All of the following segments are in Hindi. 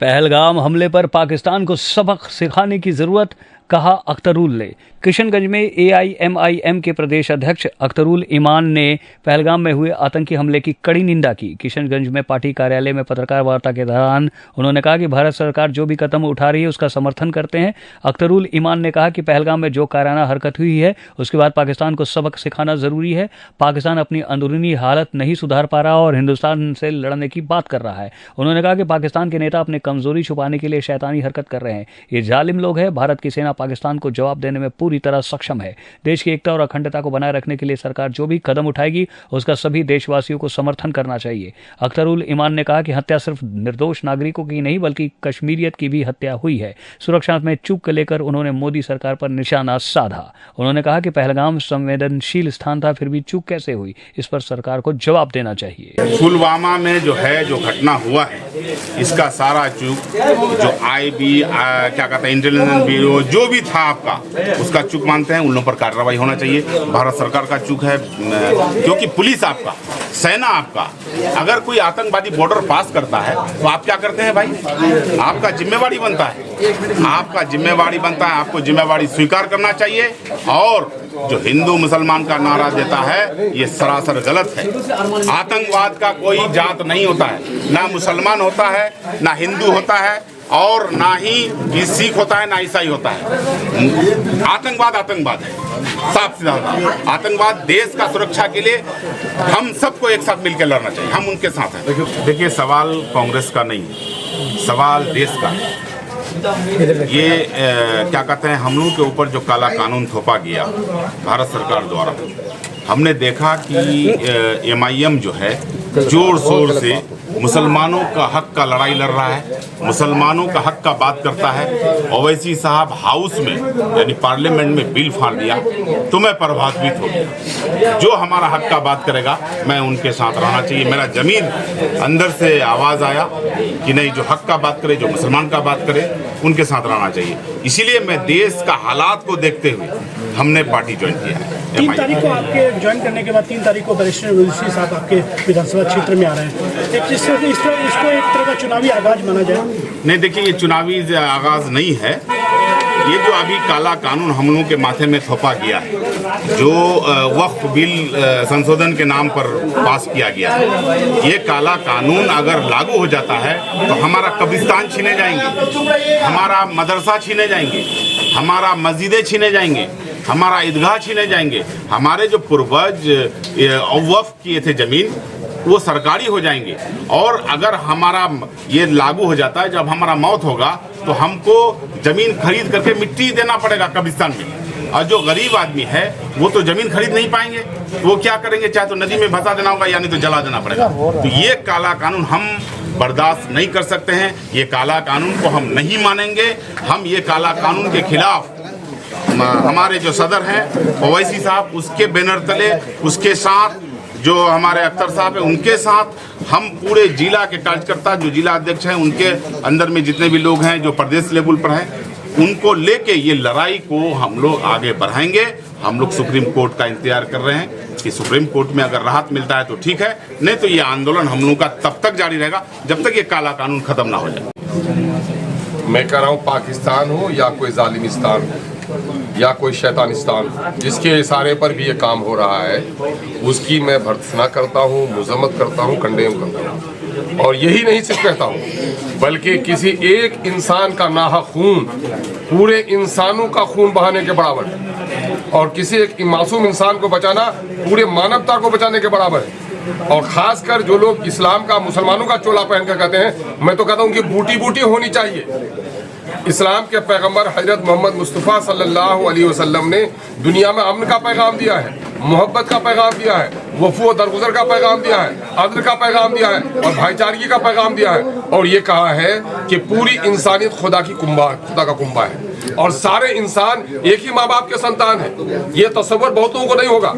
पहलगाम हमले पर पाकिस्तान को सबक सिखाने की जरूरत, कहा अख्तरुल ने। किशनगंज में AIMIM के प्रदेश अध्यक्ष अख्तरुल ईमान ने पहलगाम में हुए आतंकी हमले की कड़ी निंदा की। किशनगंज में पार्टी कार्यालय में पत्रकार वार्ता के दौरान उन्होंने कहा कि भारत सरकार जो भी कदम उठा रही है उसका समर्थन करते हैं। अख्तरुल ईमान ने कहा कि पहलगाम में जो कायराना हरकत हुई है उसके बाद पाकिस्तान को सबक सिखाना जरूरी है। पाकिस्तान अपनी अंदरूनी हालत नहीं सुधार पा रहा और हिंदुस्तान से लड़ने की बात कर रहा है। उन्होंने कहा कि पाकिस्तान के नेता अपनी कमजोरी छुपाने के लिए शैतानी हरकत कर रहे हैं। ये जालिम लोग हैं। भारत की सेना पाकिस्तान को जवाब देने में पूरी तरह सक्षम है। देश की एकता और अखंडता को बनाए रखने के लिए सरकार जो भी कदम उठाएगी उसका सभी देशवासियों को समर्थन करना चाहिए। अख्तरुल ईमान ने कहा कि हत्या सिर्फ निर्दोष नागरिकों की नहीं बल्कि कश्मीरियत की भी हत्या हुई है। सुरक्षा में चूक को लेकर उन्होंने मोदी सरकार पर निशाना साधा। उन्होंने कहा कि पहलगाम संवेदनशील स्थान था, फिर भी चूक कैसे हुई, इस पर सरकार को जवाब देना चाहिए। पुलवामा में जो घटना हुआ है इसका सारा चूक जो IB क्या कहते हैं इंटेलिजेंस ब्यूरो जो भी था आपका उसका चूक मानते हैं। उन लोगों पर कार्रवाई होना चाहिए। भारत सरकार का चूक है क्योंकि पुलिस आपका, सेना आपका, अगर कोई आतंकवादी बॉर्डर पास करता है तो आप क्या करते हैं भाई? आपका जिम्मेवारी बनता है, आपका जिम्मेवारी बनता है, आपको जिम्मेवारी स्वीकार करना चाहिए। और जो हिंदू मुसलमान का नारा देता है ये सरासर गलत है। आतंकवाद का कोई जात नहीं होता है, ना मुसलमान होता है, ना हिंदू होता है और ना ही सिख होता है, ना ईसाई होता है। आतंकवाद आतंकवाद है, साफ सीधा होता। आतंकवाद देश का सुरक्षा के लिए हम सबको एक साथ मिलकर लड़ना चाहिए, हम उनके साथ हैं। देखिए सवाल कांग्रेस का नहीं, सवाल देश का है। ये क्या कहते हैं हम लोगों के ऊपर जो काला कानून थोपा गया भारत सरकार द्वारा, हमने देखा कि MIM जो है जोर शोर से मुसलमानों का हक का लड़ाई लड़ रहा है, मुसलमानों का हक का बात करता है। ओवैसी साहब हाउस में यानी पार्लियामेंट में बिल फाड़ दिया तो मैं प्रभावित हो गया। जो हमारा हक का बात करेगा मैं उनके साथ रहना चाहिए। मेरा जमीन अंदर से आवाज़ आया कि नहीं, जो हक का बात करे, जो मुसलमान का बात करे, उनके साथ रहना चाहिए। इसीलिए मैं देश का हालात को देखते हुए हमने पार्टी ज्वाइन किया है। 3 तारीख को आपके ज्वाइन करने के बाद 3 तारीख को बैरिस्टर ओवैसी साहब आपके विधानसभा क्षेत्र में आ रहे हैं। इसको एक तरह का चुनावी आगाज माना जाए? नहीं, देखिए ये चुनावी आगाज नहीं है। ये जो अभी काला कानून हम लोगों के माथे में थोपा गया है, जो वक्फ बिल संशोधन के नाम पर पास किया गया है, ये काला कानून अगर लागू हो जाता है तो हमारा कब्रिस्तान छीने जाएंगे, हमारा मदरसा छीने जाएंगे, हमारा मस्जिदें छीने जाएंगे, हमारा ईदगाह छीने जाएंगे, हमारे जो पूर्वज वक्फ किए थे जमीन वो सरकारी हो जाएंगे। और अगर हमारा ये लागू हो जाता है, जब हमारा मौत होगा तो हमको जमीन खरीद करके मिट्टी देना पड़ेगा कब्रिस्तान में। और जो गरीब आदमी है वो तो जमीन खरीद नहीं पाएंगे, तो वो क्या करेंगे? चाहे तो नदी में भसा देना होगा या नहीं तो जला देना पड़ेगा। तो ये काला कानून हम बर्दाश्त नहीं कर सकते हैं। ये काला कानून को हम नहीं मानेंगे। हम ये काला कानून के खिलाफ हमारे जो सदर हैं ओवैसी साहब, उसके बैनर तले, उसके साथ जो हमारे अख्तर साहब हैं उनके साथ हम पूरे जिला के कार्यकर्ता, जो जिला अध्यक्ष हैं, उनके अंदर में जितने भी लोग हैं जो प्रदेश लेवल पर हैं, उनको लेके ये लड़ाई को हम लोग आगे बढ़ाएंगे। हम लोग सुप्रीम कोर्ट का इंतजार कर रहे हैं कि सुप्रीम कोर्ट में अगर राहत मिलता है तो ठीक है, नहीं तो ये आंदोलन हम लोगों का तब तक जारी रहेगा जब तक ये काला कानून खत्म ना हो जाए। मैं कह रहा हूँ पाकिस्तान हो या कोई जालिमिस्तान हो या कोई शैतानिस्तान, जिसके इशारे पर भी ये काम हो रहा है, उसकी मैं भर्त्सना करता हूँ, मुजम्मत करता हूँ, कंडेम करता हूँ। और यही नहीं सिर्फ कहता हूँ बल्कि किसी एक इंसान का नाहक खून पूरे इंसानों का खून बहाने के बराबर है। और किसी एक मासूम इंसान को बचाना पूरे मानवता को बचाने के बराबर है। और खासकर जो लोग इस्लाम का, मुसलमानों का चोला पहनकर कहते हैं, मैं तो कहता हूँ कि बूटी बूटी होनी चाहिए। इस्लाम के पैगंबर हजरत मोहम्मद मुस्तफ़ा सल्लल्लाहु अलैहि वसल्लम ने दुनिया में अमन का पैगाम दिया है, मोहब्बत का पैगाम दिया है, वफ़ू दरगुजर का पैगाम दिया है, अदल का पैगाम दिया है और भाईचारगी का पैगाम दिया है। और ये कहा है कि पूरी इंसानियत खुदा का कुंबा है और सारे इंसान एक ही माँ बाप के संतान है। ये तस्वर बहुतों को नहीं होगा,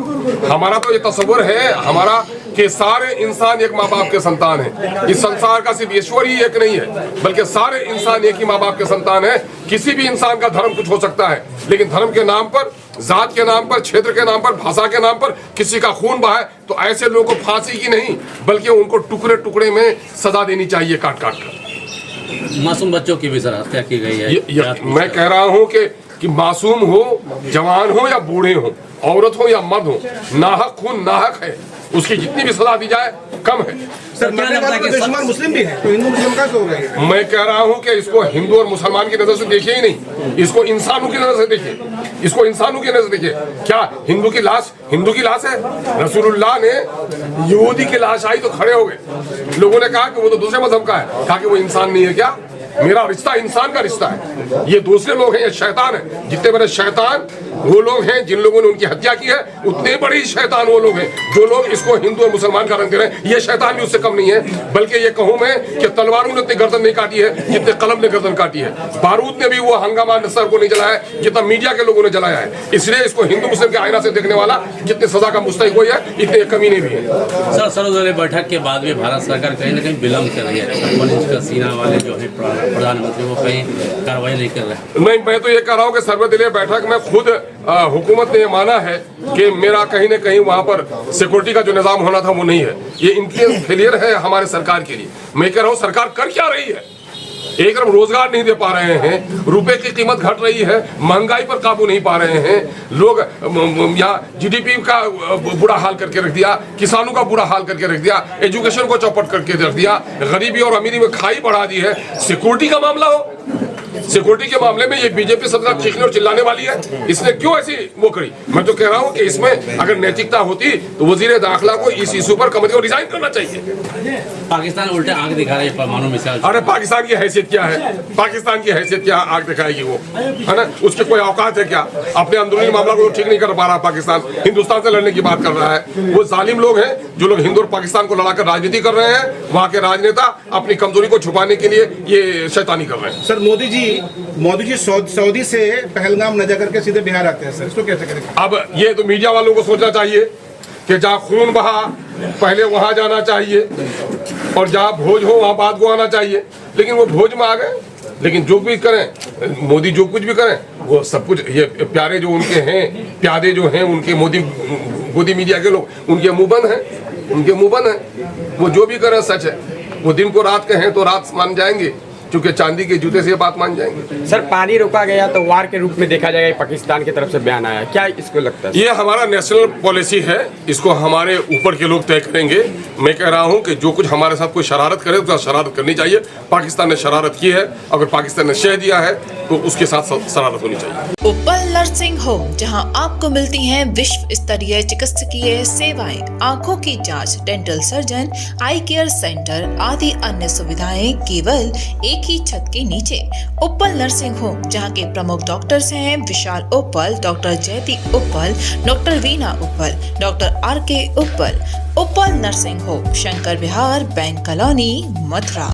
हमारा तो ये तस्वर है हमारा कि सारे इंसान एक माँ बाप के संतान है। इस संसार का सिर्फ ईश्वर ही एक नहीं है बल्कि सारे इंसान एक ही माँ बाप के संतान है। किसी भी इंसान का धर्म कुछ हो सकता है, लेकिन धर्म के नाम पर, जात के नाम पर, क्षेत्र के नाम पर, भाषा के नाम पर किसी का खून बहाए तो ऐसे लोगों को फांसी की नहीं बल्कि उनको टुकड़े टुकड़े में सजा देनी चाहिए, काट काट कर। मासूम बच्चों की भी सर हत्या की गई है। मैं कह रहा हूँ कि मासूम हो, जवान हो या बूढ़े हो, औरत हो या मर्द हो, नाहक खून नाहक है, उसकी जितनी भी सलाह दी जाए कम है। सर मरने वाले तो बेशुमार मुस्लिम भी हैं, तो हिंदू मुस्लिम कैसे हो गए? मैं कह रहा हूँ कि इसको हिंदू और मुसलमान की नजर से देखिए ही नहीं, इसको इंसानों की नजर से देखिए, इसको इंसानों की नजर से देखिए। क्या हिंदू की लाश है? रसूलुल्लाह ने यहूदी की लाश आई तो खड़े हो गए, लोगों ने कहा कि वो तो दूसरे मजहब का है, कहा कि वो इंसान नहीं है। क्या मेरा रिश्ता इंसान का रिश्ता है, ये दूसरे लोग हैं, ये शैतान है। जितने बड़े शैतान वो लोग हैं जिन लोगों ने उनकी हत्या की है, उतने बड़े ही शैतान वो लोग हैं जो लोग इसको हिंदू और मुसलमान का रंग दे रहे हैं। ये शैतान भी उससे कम नहीं है, बल्कि ये कहूँ मैं कि तलवारों ने उतनी गर्दन नहीं काटी है जितने कलम ने गर्दन काटी है, बारूद ने भी वो हंगामा नसर को नहीं जलाया है जितना मीडिया के लोगों ने जलाया है। इसलिए इसको हिंदू मुस्लिम के आईना से देखने वाला जितने सजा का मुस्तहिक कोई है, इतने कमीने भी है। सर सर्वदलीय बैठक के बाद भी भारत सरकार कहीं ना कहीं विलम्ब कर रही है। 56 इंच का सीना वाले जो है प्रधानमंत्री वो कहीं कार्रवाई नहीं कर रहे। नहीं, मैं तो ये कह रहा हूँ कि सर्वदलीय बैठक में खुद हुकूमत ने माना है कि मेरा कहीं न कहीं वहाँ पर सिक्योरिटी का जो निज़ाम होना था वो नहीं है। ये इनकी फेलियर है हमारे सरकार के लिए। मैं कह रहा हूँ सरकार कर क्या रही है? एक तरफ रोजगार नहीं दे पा रहे हैं, रुपए की कीमत घट रही है, महंगाई पर काबू नहीं पा रहे हैं, लोग यहाँ जीडीपी का बुरा हाल करके रख दिया, किसानों का बुरा हाल करके रख दिया, एजुकेशन को चौपट करके रख दिया, गरीबी और अमीरी में खाई बढ़ा दी है। सिक्योरिटी का मामला हो, सिक्योरिटी के मामले में ये बीजेपी सरकार चीखने और चिल्लाने वाली है, इसने क्यों ऐसी वो करी? मैं तो कह रहा हूँ कि इसमें अगर नैतिकता होती तो वजीर दाखिला को इस इशू पर कमेटी को रिजाइन करना चाहिए। पाकिस्तान उल्टे आंख दिखा रही है परमाणु मिसाइल। अरे पाकिस्तान की हैसियत क्या है? पाकिस्तान की हैसियत क्या आग दिखाएगी वो, है ना? उसकी कोई औकात है क्या? अपने अंदरूनी मामला को ठीक नहीं कर पा रहा पाकिस्तान, हिंदुस्तान से लड़ने की बात कर रहा है। वो जालिम लोग हैं जो लोग हिंदू और पाकिस्तान को लड़ाकर राजनीति कर रहे हैं। वहाँ के राजनेता अपनी कमजोरी को छुपाने के लिए ये शैतानी कर रहे हैं। सर मोदी जी सऊदी से पहलगाम न जाकर के सीधे बिहार आते हैं सर, इसको कैसे करेंगे? अब ये तो मीडिया वालों को सोचना चाहिए कि जहाँ खून बहा पहले वहां जाना चाहिए और जहाँ भोज हो वहां बात को आना चाहिए, लेकिन वो भोज में आ गए। लेकिन जो भी करें, मोदी जो कुछ भी करें, वो सब कुछ ये प्यारे जो उनके हैं, प्यादे जो हैं उनके मोदी मीडिया के लोग, उनके मुंह बंद हैं। वो जो भी करें सच है। वो दिन को रात कहें तो रात मान जाएंगे, क्योंकि चांदी के जूते से ये बात मान जाएंगे। सर पानी रोका गया तो वार के रूप में देखा जाएगा, पाकिस्तान की तरफ से बयान आया, क्या इसको लगता है? ये हमारा नेशनल पॉलिसी है, इसको हमारे ऊपर के लोग तय करेंगे। मैं कह रहा हूँ कि जो कुछ हमारे साथ कोई शरारत करे तो शरारत करनी चाहिए। पाकिस्तान ने शरारत की है, अगर पाकिस्तान ने शह दिया है तो उसके साथ शरारत होनी चाहिए। उपल नर्सिंग होम, जहां आपको मिलती हैं विश्व स्तरीय चिकित्सकीय सेवाएं, आंखों की जांच, डेंटल सर्जन, आई केयर सेंटर आदि अन्य सुविधाएं केवल एक ही छत के नीचे। उपल नर्सिंग होम, जहां के प्रमुख डॉक्टर्स हैं विशाल उप्पल, डॉक्टर जयती उप्पल, डॉक्टर वीना उप्पल, डॉक्टर RK उप्पल। उपल नर्सिंग होम, शंकर विहार, बैंक कॉलोनी, मथुरा।